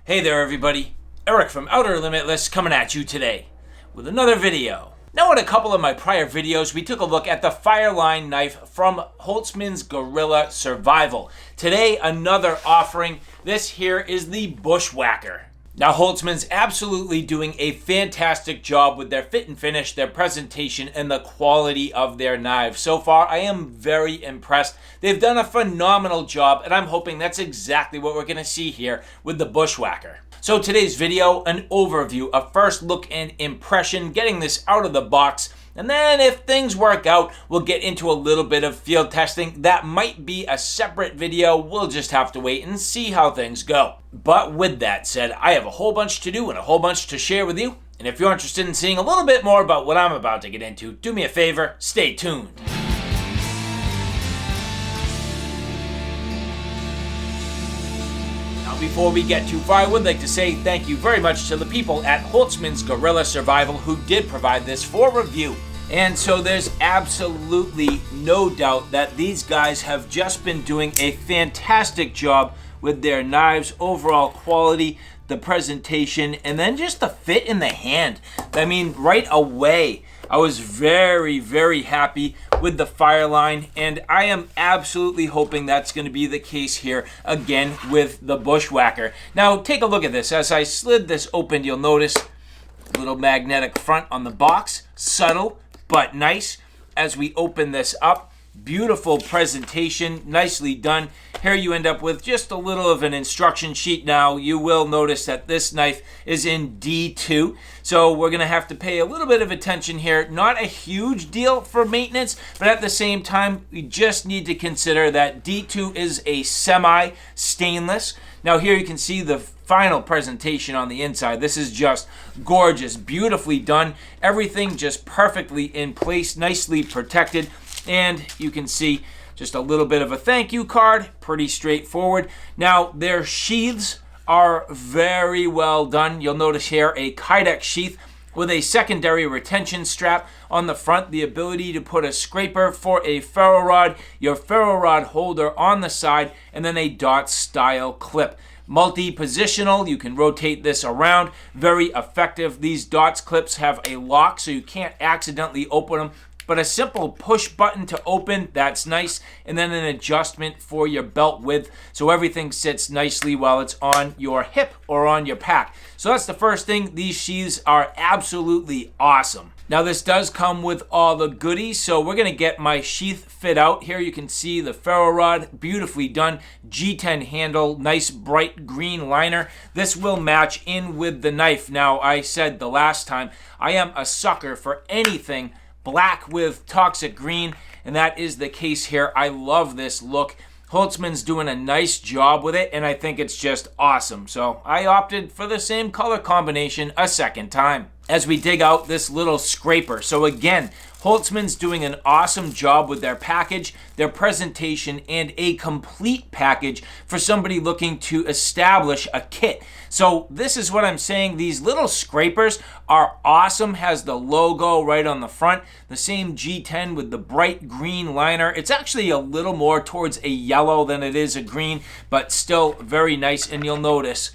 Hey there everybody, Eric from Outer Limitless coming at you today with another video. Now in a couple of my prior videos we took a look at the Fireline knife from Holtzman's Gorilla Survival. Today another offering. This here is the Bushwhacker. Now Holtzman's absolutely doing a fantastic job with their fit and finish, their presentation, and the quality of their knives. So far I am very impressed. They've done a phenomenal job and I'm hoping that's exactly what we're going to see here with the Bushwhacker. So today's video, an overview, a first look and impression, getting this out of the box. And then if things work out, we'll get into a little bit of field testing. That might be a separate video. We'll just have to wait and see how things go. But with that said, I have a whole bunch to do and a whole bunch to share with you. And if you're interested in seeing a little bit more about what I'm about to get into, do me a favor, stay tuned. Before we get too far, I would like to say thank you very much to the people at Holtzman's Gorilla Survival who did provide this for review. And so there's absolutely no doubt that these guys have just been doing a fantastic job with their knives, overall quality, the presentation, and then just the fit in the hand. I mean, right away, I was very, very happy with the Fireline, and I am absolutely hoping that's going to be the case here again with the Bushwhacker. Now, take a look at this. As I slid this open, you'll notice a little magnetic front on the box. Subtle, but nice. As we open this up, beautiful presentation, nicely done. Here you end up with just a little of an instruction sheet. Now you will notice that this knife is in D2, so we're going to have to pay a little bit of attention here. Not a huge deal for maintenance, but at the same time we just need to consider that D2 is a semi-stainless. Now here you can see the final presentation on the inside. This is just gorgeous, beautifully done. Everything just perfectly in place, nicely protected. And you can see just a little bit of a thank you card, pretty straightforward. Now their sheaths are very well done. You'll notice here a Kydex sheath with a secondary retention strap on the front, the ability to put a scraper for a ferro rod, your ferro rod holder on the side, and then a dot style clip. Multi-positional, you can rotate this around, very effective. These dots clips have a lock so you can't accidentally open them, but a simple push button to open, that's nice, and then an adjustment for your belt width so everything sits nicely while it's on your hip or on your pack. So that's the first thing. These sheaths are absolutely awesome. Now this does come with all the goodies, so we're gonna get my sheath fit out. Here you can see the ferro rod, beautifully done, G10 handle, nice bright green liner. This will match in with the knife. Now I said the last time, I am a sucker for anything black with toxic green, and that is the case here. I love this look. Holtzman's doing a nice job with it, and I think it's just awesome. So I opted for the same color combination a second time. As we dig out this little scraper. So again, Holtzman's doing an awesome job with their package, their presentation, and a complete package for somebody looking to establish a kit. So this is what I'm saying. These little scrapers are awesome. Has the logo right on the front. The same G10 with the bright green liner. It's actually a little more towards a yellow than it is a green, but still very nice. And you'll notice,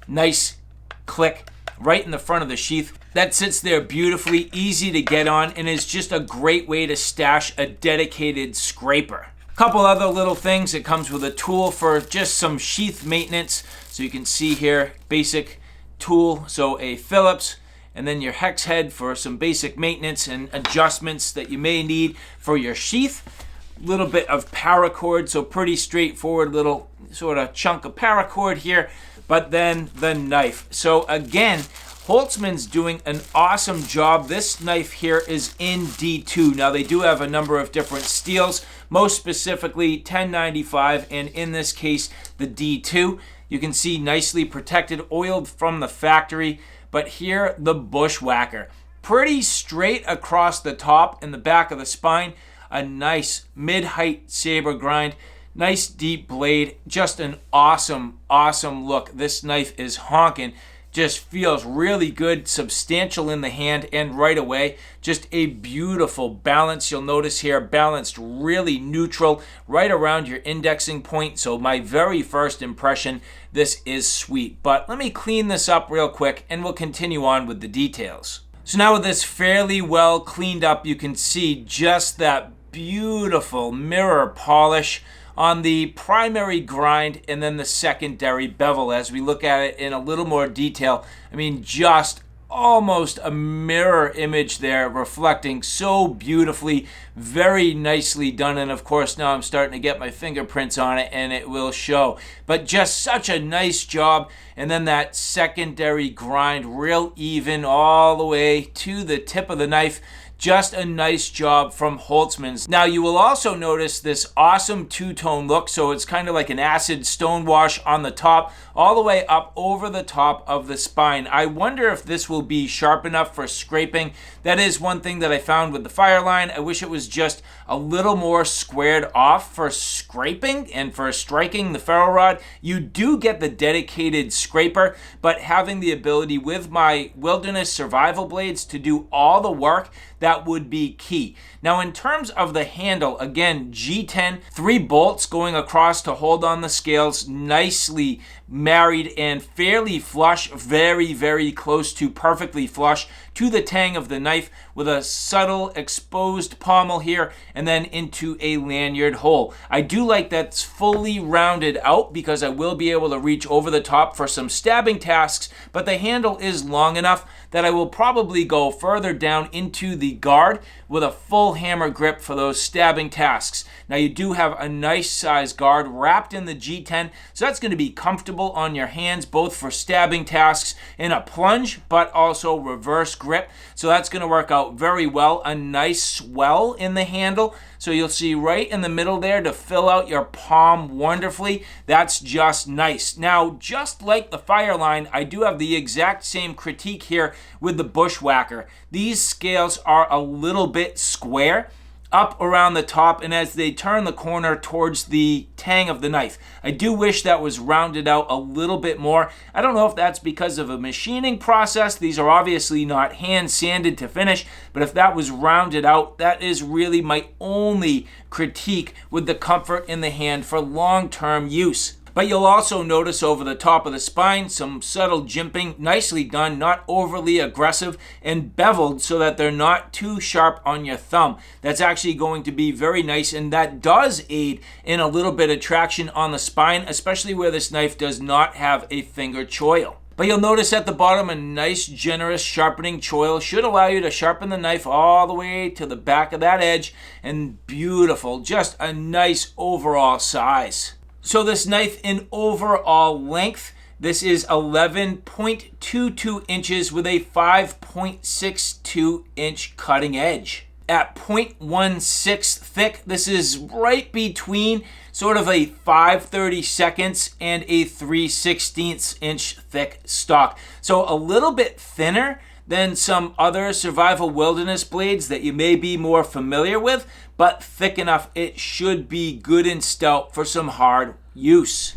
nice click right in the front of the sheath. That sits there beautifully, easy to get on, and is just a great way to stash a dedicated scraper. A couple other little things. It comes with a tool for just some sheath maintenance. So you can see here, basic tool, so a Phillips, and then your hex head for some basic maintenance and adjustments that you may need for your sheath. Little bit of paracord, so pretty straightforward little sort of chunk of paracord here. But then the knife. So again, Holtzman's doing an awesome job. This knife here is in D2. Now they do have a number of different steels, most specifically 1095, and in this case the D2. You can see nicely protected, oiled from the factory. But here the Bushwhacker, pretty straight across the top and the back of the spine. A nice mid-height saber grind. Nice deep blade, just an awesome, awesome look. This knife is honking. just feels really good, substantial in the hand, and right away, just a beautiful balance. You'll notice here, balanced really neutral, right around your indexing point. So my very first impression, this is sweet. But let me clean this up real quick, and we'll continue on with the details. So now with this fairly well cleaned up, you can see just that beautiful mirror polish on the primary grind and then the secondary bevel. As we look at it in a little more detail, I mean, just almost a mirror image there, reflecting so beautifully, very nicely done. And of course, now I'm starting to get my fingerprints on it and it will show. But just such a nice job. And then that secondary grind, real even all the way to the tip of the knife. Just a nice job from Holtzman's. Now you will also notice this awesome two-tone look. So it's kind of like an acid stone wash on the top, all the way up over the top of the spine. I wonder if this will be sharp enough for scraping. That is one thing that I found with the Fireline. I wish it was just a little more squared off for scraping and for striking the ferro rod. You do get the dedicated scraper, but having the ability with my wilderness survival blades to do all the work, that would be key. Now in terms of the handle, again, G10, 3 bolts going across to hold on the scales, nicely married and fairly flush, very, very close to perfectly flush to the tang of the knife, with a subtle exposed pommel here and then into a lanyard hole. I do like that's fully rounded out because I will be able to reach over the top for some stabbing tasks, but the handle is long enough that I will probably go further down into the guard with a full hammer grip for those stabbing tasks. Now you do have a nice size guard wrapped in the G10, so that's going to be comfortable on your hands, both for stabbing tasks in a plunge, but also reverse grip. So that's going to work out very well. A nice swell in the handle, so you'll see right in the middle there to fill out your palm wonderfully. That's just nice. Now, just like the Fireline, I do have the exact same critique here with the Bushwhacker. These scales are a little bit square up around the top, and as they turn the corner towards the tang of the knife, I do wish that was rounded out a little bit more. I don't know if that's because of a machining process. These are obviously not hand sanded to finish, but if that was rounded out, that is really my only critique with the comfort in the hand for long-term use. But you'll also notice over the top of the spine some subtle jimping, nicely done, not overly aggressive, and beveled so that they're not too sharp on your thumb. That's actually going to be very nice, and that does aid in a little bit of traction on the spine, especially where this knife does not have a finger choil. But you'll notice at the bottom a nice generous sharpening choil should allow you to sharpen the knife all the way to the back of that edge, and beautiful, just a nice overall size. So this knife in overall length, this is 11.22 inches with a 5.62 inch cutting edge. At 0.16 thick, this is right between sort of a 5/32 and a 3/16 inch thick stock. So a little bit thinner than some other survival wilderness blades that you may be more familiar with, but thick enough it should be good and stout for some hard use.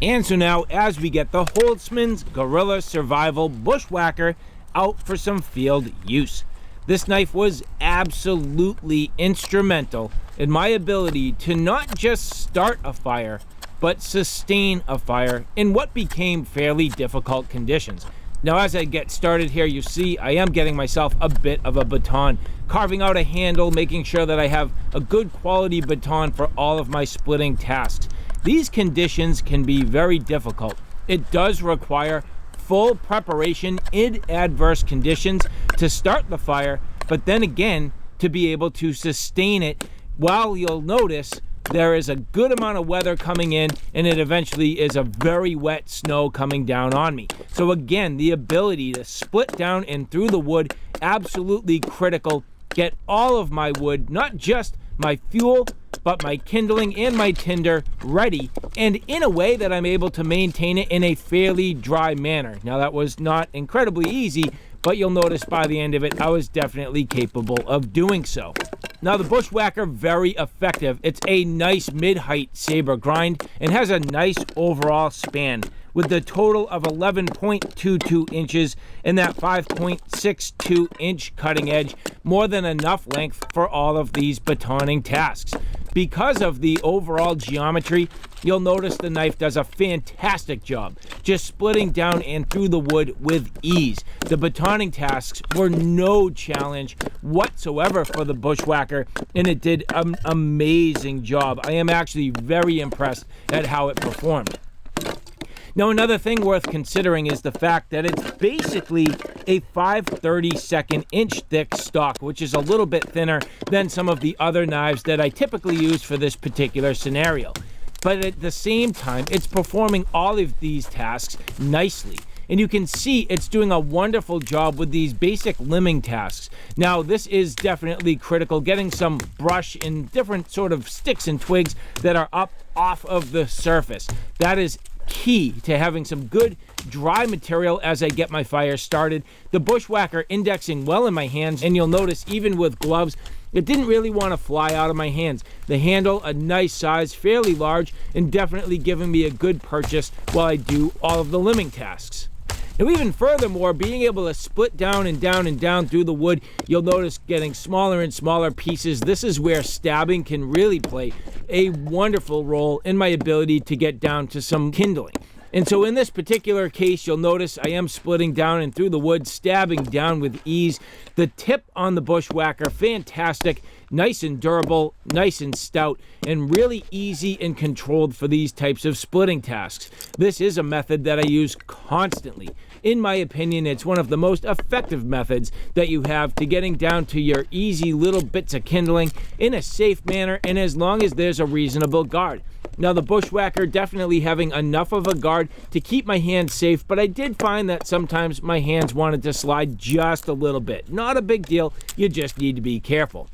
And so now, as we get the Holtzman's Guerrilla Survival Bushwhacker out for some field use, this knife was absolutely instrumental in my ability to not just start a fire, but sustain a fire in what became fairly difficult conditions. Now, as I get started here, you see I am getting myself a bit of a baton, carving out a handle, making sure that I have a good quality baton for all of my splitting tasks. These conditions can be very difficult. It does require full preparation in adverse conditions to start the fire, but then again, to be able to sustain it while you'll notice there is a good amount of weather coming in, and it eventually is a very wet snow coming down on me. So again, the ability to split down and through the wood, absolutely critical. Get all of my wood, not just my fuel, but my kindling and my tinder ready, and in a way that I'm able to maintain it in a fairly dry manner. Now, that was not incredibly easy, but you'll notice by the end of it, I was definitely capable of doing so. Now, the Bushwhacker, very effective. It's a nice mid-height saber grind and has a nice overall span, with the total of 11.22 inches and that 5.62 inch cutting edge, more than enough length for all of these batoning tasks. Because of the overall geometry, you'll notice the knife does a fantastic job just splitting down and through the wood with ease. The batoning tasks were no challenge whatsoever for the Bushwhacker, and it did an amazing job. I am actually very impressed at how it performed. Now, another thing worth considering is the fact that it's basically a 5/32 inch thick stock, which is a little bit thinner than some of the other knives that I typically use for this particular scenario. But at the same time, it's performing all of these tasks nicely. And you can see it's doing a wonderful job with these basic limbing tasks. Now, this is definitely critical, getting some brush and different sort of sticks and twigs that are up off of the surface. That is key to having some good dry material as I get my fire started. The Bushwhacker indexing well in my hands, and you'll notice even with gloves, it didn't really want to fly out of my hands. The handle, a nice size, fairly large, and definitely giving me a good purchase while I do all of the limbing tasks. Now, even furthermore, being able to split down and down and down through the wood, you'll notice getting smaller and smaller pieces. This is where stabbing can really play a wonderful role in my ability to get down to some kindling. And so in this particular case, you'll notice I am splitting down and through the wood, stabbing down with ease. The tip on the Bushwhacker, fantastic, nice and durable, nice and stout, and really easy and controlled for these types of splitting tasks. This is a method that I use constantly. In my opinion, it's one of the most effective methods that you have to getting down to your easy little bits of kindling in a safe manner, and as long as there's a reasonable guard. Now, the Bushwhacker definitely having enough of a guard to keep my hands safe, but I did find that sometimes my hands wanted to slide just a little bit. Not a big deal, you just need to be careful.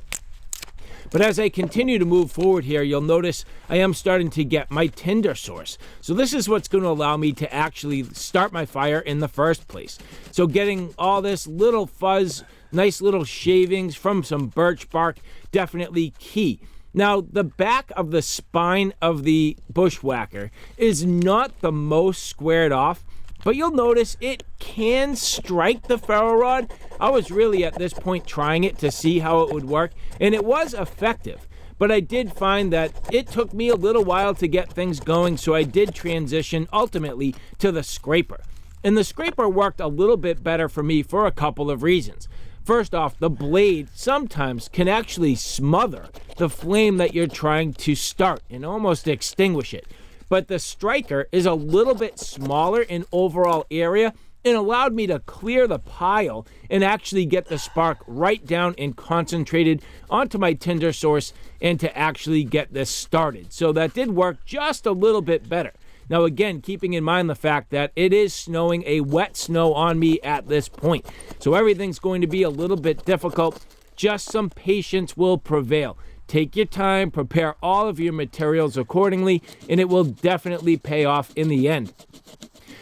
But as I continue to move forward here, you'll notice I am starting to get my tinder source. So this is what's going to allow me to actually start my fire in the first place. So getting all this little fuzz, nice little shavings from some birch bark, definitely key. Now, the back of the spine of the Bushwhacker is not the most squared off, but you'll notice it can strike the ferro rod. I was really at this point trying it to see how it would work, and it was effective. But I did find that it took me a little while to get things going, so I did transition ultimately to the scraper. And the scraper worked a little bit better for me for a couple of reasons. First off, the blade sometimes can actually smother the flame that you're trying to start and almost extinguish it. But the striker is a little bit smaller in overall area and allowed me to clear the pile and actually get the spark right down and concentrated onto my tinder source and to actually get this started. So that did work just a little bit better. Now, again, keeping in mind the fact that it is snowing, a wet snow on me at this point. So everything's going to be a little bit difficult. Just some patience will prevail. Take your time, prepare all of your materials accordingly, and it will definitely pay off in the end.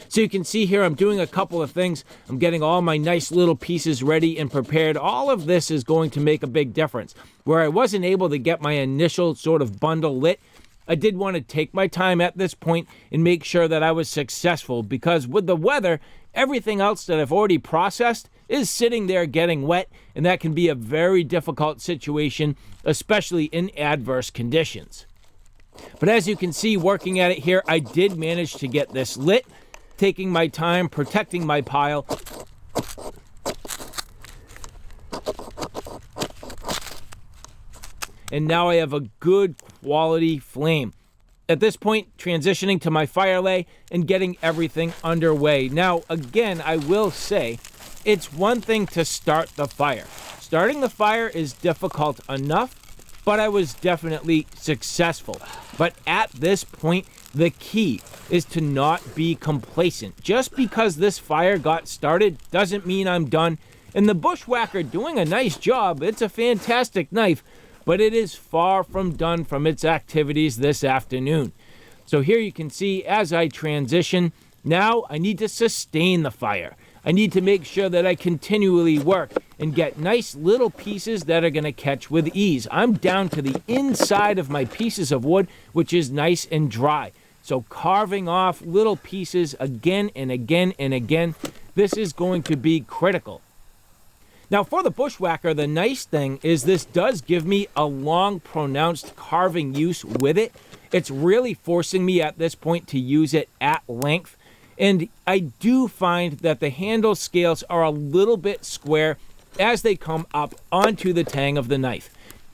So you can see here I'm doing a couple of things. I'm getting all my nice little pieces ready and prepared. All of this is going to make a big difference. Where I wasn't able to get my initial sort of bundle lit, I did want to take my time at this point and make sure that I was successful, because with the weather, everything else that I've already processed is sitting there getting wet, and that can be a very difficult situation, especially in adverse conditions. But as you can see, working at it here, I did manage to get this lit, taking my time, protecting my pile. And now I have a good quality flame. At this point, transitioning to my fire lay and getting everything underway. Now, again, I will say, it's one thing to start the fire. Starting the fire is difficult enough, but I was definitely successful. But at this point, the key is to not be complacent. Just because this fire got started doesn't mean I'm done. And the Bushwhacker doing a nice job. It's a fantastic knife, but it is far from done from its activities this afternoon. So here you can see as I transition, now I need to sustain the fire. I need to make sure that I continually work and get nice little pieces that are going to catch with ease. I'm down to the inside of my pieces of wood, which is nice and dry. So carving off little pieces again and again and again, this is going to be critical. Now for the Bushwhacker, the nice thing is this does give me a long, pronounced carving use with it. It's really forcing me at this point to use it at length. And I do find that the handle scales are a little bit square as they come up onto the tang of the knife.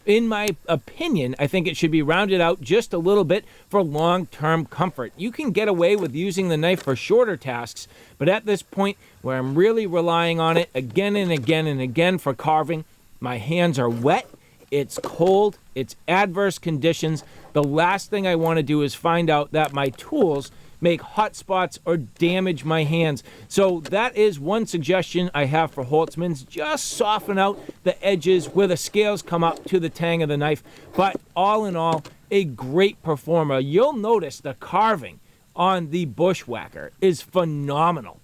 In my opinion, I think it should be rounded out just a little bit for long-term comfort. You can get away with using the knife for shorter tasks, but at this point where I'm really relying on it again and again and again for carving, my hands are wet, it's cold, it's adverse conditions. The last thing I want to do is find out that my tools make hot spots or damage my hands. So that is one suggestion I have for Holtzman's. Just soften out the edges where the scales come up to the tang of the knife. But all in all, a great performer. You'll notice the carving on the Bushwhacker is phenomenal.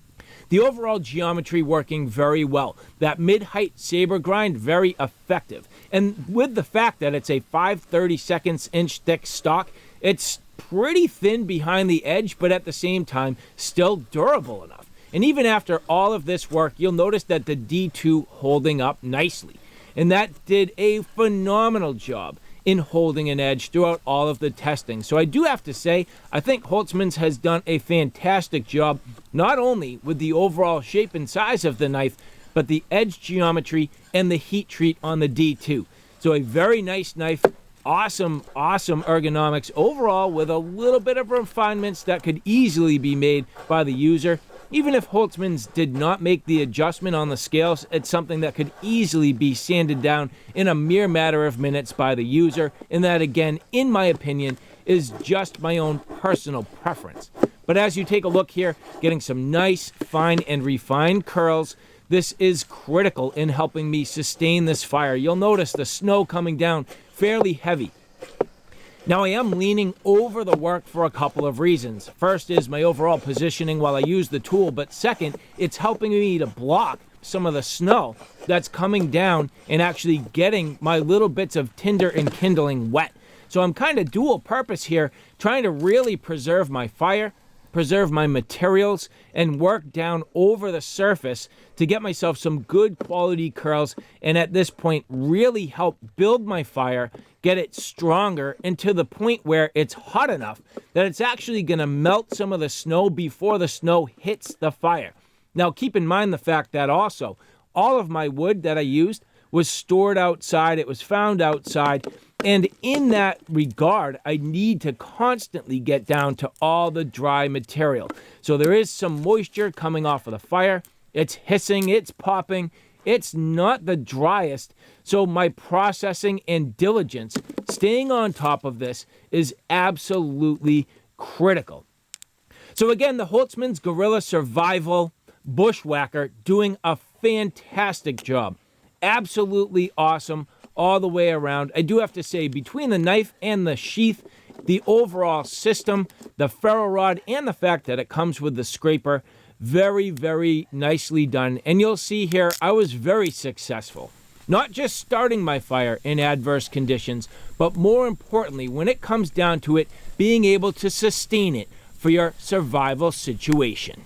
The overall geometry working very well. That mid-height saber grind, very effective. And with the fact that it's a 5/32 inch thick stock, it's pretty thin behind the edge, but at the same time, still durable enough. And even after all of this work, you'll notice that the D2 holding up nicely. And that did a phenomenal job in holding an edge throughout all of the testing. So I do have to say, I think Holtzman's has done a fantastic job, not only with the overall shape and size of the knife, but the edge geometry and the heat treat on the D2. So a very nice knife. Awesome ergonomics overall, with a little bit of refinements that could easily be made by the user. Even if Holtzman's did not make the adjustment on the scales, it's something that could easily be sanded down in a mere matter of minutes by the user. And that, again, in my opinion, is just my own personal preference. But as you take a look here, getting some nice, fine, and refined curls, this is critical in helping me sustain this fire. You'll notice the snow coming down fairly heavy. Now I am leaning over the work for a couple of reasons. First is my overall positioning while I use the tool, but second, it's helping me to block some of the snow that's coming down and actually getting my little bits of tinder and kindling wet. So I'm kind of dual purpose here, trying to really preserve my fire, preserve my materials, and work down over the surface to get myself some good quality curls, and at this point really help build my fire, get it stronger, and to the point where it's hot enough that it's actually going to melt some of the snow before the snow hits the fire. Now keep in mind the fact that also all of my wood that I used was stored outside, it was found outside, and in that regard, I need to constantly get down to all the dry material. So there is some moisture coming off of the fire. It's hissing, it's popping. It's not the driest. So my processing and diligence, staying on top of this, is absolutely critical. So again, the Holtzman's Guerrilla Survival Bushwhacker doing a fantastic job. Absolutely awesome all the way around. I do have to say, between the knife and the sheath, the overall system, the ferro rod, and the fact that it comes with the scraper, very, very nicely done. And you'll see here, I was very successful. Not just starting my fire in adverse conditions, but more importantly, when it comes down to it, being able to sustain it for your survival situation.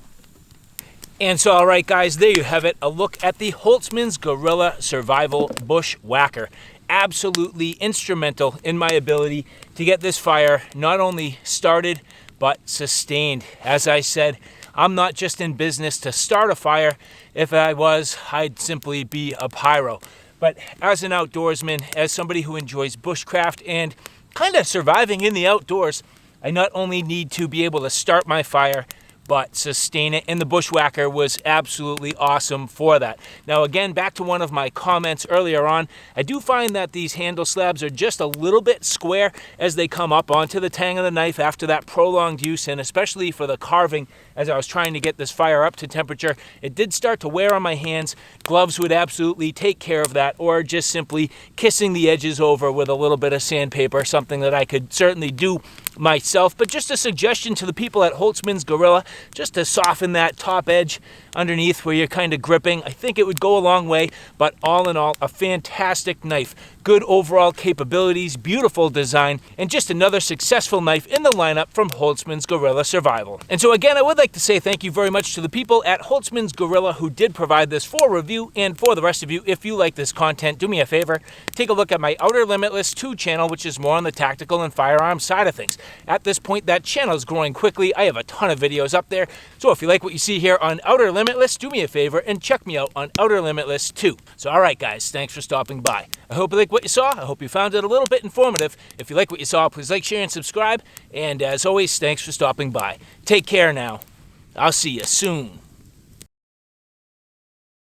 And so, all right, guys, there you have it. A look at the Holtzman's Guerrilla Survival Bushwhacker. Absolutely instrumental in my ability to get this fire not only started, but sustained. As I said, I'm not just in business to start a fire. If I was, I'd simply be a pyro. But as an outdoorsman, as somebody who enjoys bushcraft and kind of surviving in the outdoors, I not only need to be able to start my fire, but sustain it, and the Bushwhacker was absolutely awesome for that. Now again, back to one of my comments earlier on, I do find that these handle slabs are just a little bit square as they come up onto the tang of the knife after that prolonged use, and especially for the carving, as I was trying to get this fire up to temperature, it did start to wear on my hands. Gloves would absolutely take care of that, or just simply kissing the edges over with a little bit of sandpaper, something that I could certainly do myself. But just a suggestion to the people at Holtzman's Guerrilla, just to soften that top edge underneath where you're kind of gripping. I think it would go a long way, but all in all, a fantastic knife. good overall capabilities, beautiful design, and just another successful knife in the lineup from Holtzman's Gorilla Survival. And so again, I would like to say thank you very much to the people at Holtzman's Gorilla who did provide this for review, and for the rest of you, if you like this content, do me a favor, take a look at my Outer Limitless 2 channel, which is more on the tactical and firearm side of things. At this point, that channel is growing quickly. I have a ton of videos up there, so if you like what you see here on Outer Limitless, do me a favor and check me out on Outer Limitless 2. So alright guys, thanks for stopping by. I hope you like what you saw. I hope you found it a little bit informative. If you like what you saw, please like, share, and subscribe. And as always, thanks for stopping by. Take care now. I'll see you soon.